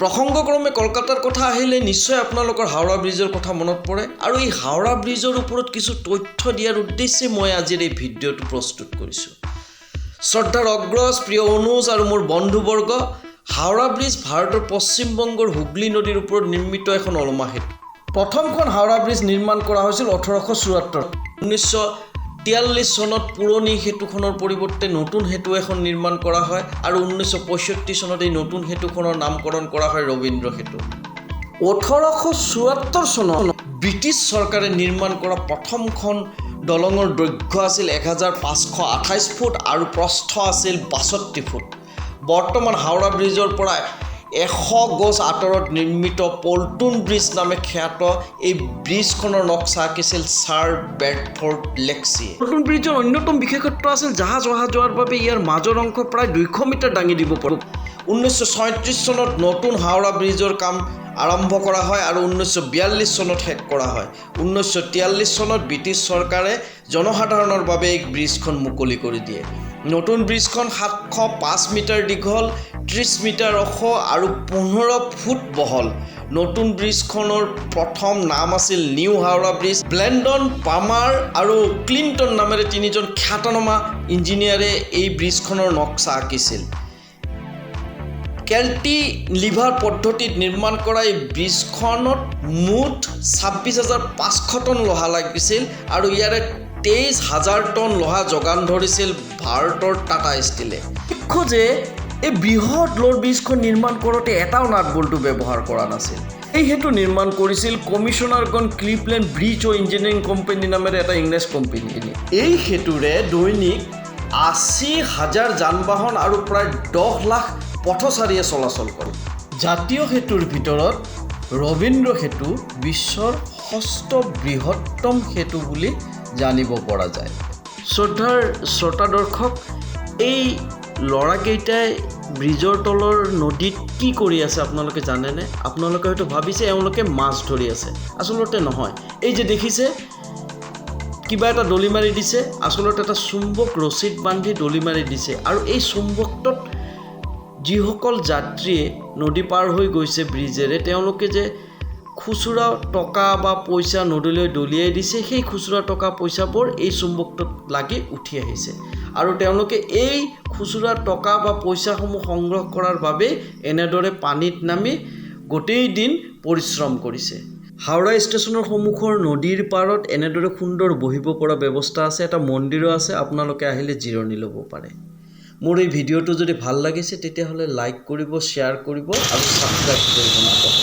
প্ৰসংগক্ৰমে কলকাতাৰ কথা আহিলে নিশ্চয় আপোনালোকৰ হাওৰা ব্ৰিজৰ কথা মনত পৰে আৰু এই হাওৰা ব্ৰিজৰ ওপৰত কিছু তথ্য দিয়াৰ উদ্দেশ্যে মই আজিৰ এই ভিডিঅ'টো প্ৰস্তুত কৰিছোঁ। শ্ৰদ্ধাৰ অগ্ৰজ, প্ৰিয় অনুজ আৰু মোৰ বন্ধুবৰ্গ, হাওৰা ব্ৰিজ ভাৰতৰ পশ্চিমবংগৰ হুগলী নদীৰ ওপৰত নিৰ্মিত এখন অলমা সেতু। প্ৰথমখন হাওৰা ব্ৰিজ নিৰ্মাণ কৰা হৈছিল 1874। 1943 চনত পুৰণি সেতুখনৰ পৰিৱৰ্তে নতুন সেতু এখন নিৰ্মাণ কৰা হয় আৰু 1965 চনত এই নতুন সেতুখনৰ নামকৰণ কৰা হয় ৰবীন্দ্ৰ সেতু। 1874 চনত ব্ৰিটিছ চৰকাৰে নিৰ্মাণ কৰা প্ৰথমখন দলঙৰ দৈৰ্ঘ্য আছিল 1528 ফুট আৰু প্ৰস্থ আছিল 62 ফুট। বৰ্তমান হাওৰা ব্ৰিজৰ পৰা 100 গজ আঁতৰত নিৰ্মিত পল্টন ব্ৰিজ নামে খ্যাত এই ব্ৰিজখনৰ নক্সা আঁকিছিল ছাৰ বেডফৰ্ড লেক্সিয়ে। পল্টন ব্ৰিজৰ অন্যতম বিশেষত্ব আছিল জাহাজ অহা যোৱাৰ বাবে ইয়াৰ মাজৰ অংশ প্ৰায় 200 মিটাৰ দাঙি দিব পাৰে। 1937 চনত নতুন হাওৰা ব্ৰিজৰ কাম আৰম্ভ কৰা হয় আৰু 1942 চনত শেষ কৰা হয়। 1943 চনত ব্ৰিটিছ চৰকাৰে জনসাধাৰণৰ বাবে এই ব্ৰিজখন মুকলি কৰি দিয়ে। নতুন ব্ৰিজখন 705 মিটাৰ দীঘল, 30 মিটাৰ ওখ আৰু 15 ফুট বহল। নতুন ব্ৰিজখনৰ প্ৰথম নাম আছিল নিউ হাওৰা ব্ৰিজ। ব্লেণ্ডন, পামাৰ আৰু ক্লিণ্টন নামেৰে তিনিজন খ্যাতনামা ইঞ্জিনিয়াৰে এই ব্ৰিজখনৰ নক্সা আঁকিছিল। কেল্টিলিভাৰ পদ্ধতিত নিৰ্মাণ কৰা এই ব্ৰিজখনত মুঠ 26,500 টন লোহা লাগিছিল আৰু ইয়াৰে 23,000 টন লোহা যোগান ধৰিছিল ভাৰতৰ টাটা ষ্টীলে। মুখ্য যে এই বৃহৎ লোৰ ব্ৰিজখন নিৰ্মাণ কৰোঁতে এটাও নাট বল্টু ব্যৱহাৰ কৰা নাছিল। এই সেতু নিৰ্মাণ কৰিছিল কমিশ্যনাৰগণ ক্লিভলেণ্ড ব্ৰিজ ও ইঞ্জিনিয়াৰিং কোম্পানী নামেৰে এটা ইংৰাজ কোম্পানী। এই সেতুৰে দৈনিক 80,000 যান বাহন আৰু প্ৰায় 10 লাখ পথচাৰীয়ে চলাচল কৰে। জাতীয় সেতুৰ ভিতৰত ৰবীন্দ্ৰ সেতু বিশ্বৰ 6ষ্ঠ বৃহত্তম সেতু বুলি জানিব পৰা যায়। শ্ৰদ্ধাৰ শ্ৰোতা দৰ্শক, এই ল'ৰাকেইটাই ব্ৰিজৰ তলৰ নদীত কি কৰি আছে আপোনালোকে জানেনে? আপোনালোকে হয়তো ভাবিছে এওঁলোকে মাছ ধৰি আছে। আচলতে নহয়, এই যে দেখিছে কিবা এটা দলি মাৰি দিছে, আচলতে এটা চুম্বক ৰছীত বান্ধি দলি মাৰি দিছে আৰু এই চুম্বকটোত যিসকল যাত্ৰীয়ে নদী পাৰ হৈ গৈছে ব্ৰিজেৰে, তেওঁলোকে যে খুচুৰা টকা বা পইচা নদীলৈ দলিয়াই দিছে, সেই খুচুৰা টকা পইচাবোৰ এই চুম্বকটোত লাগি উঠি আহিছে আৰু তেওঁলোকে এই খুচুৰা টকা বা পইচাসমূহ সংগ্ৰহ কৰাৰ বাবে এনেদৰে পানীত নামি গোটেই দিন পৰিশ্ৰম কৰিছে। হাওৰা ষ্টেচনৰ সন্মুখৰ নদীৰ পাৰত এনেদৰে সুন্দৰ বহিব পৰা ব্যৱস্থা আছে। এটা মন্দিৰো আছে, আপোনালোকে আহিলে জিৰণি ল'ব পাৰে। মোৰ এই ভিডিঅ'টো যদি ভাল লাগিছে তেতিয়াহ'লে লাইক কৰিব, শ্বেয়াৰ কৰিব আৰু ছাবস্ক্ৰাইব কৰিব নাপাহৰিব।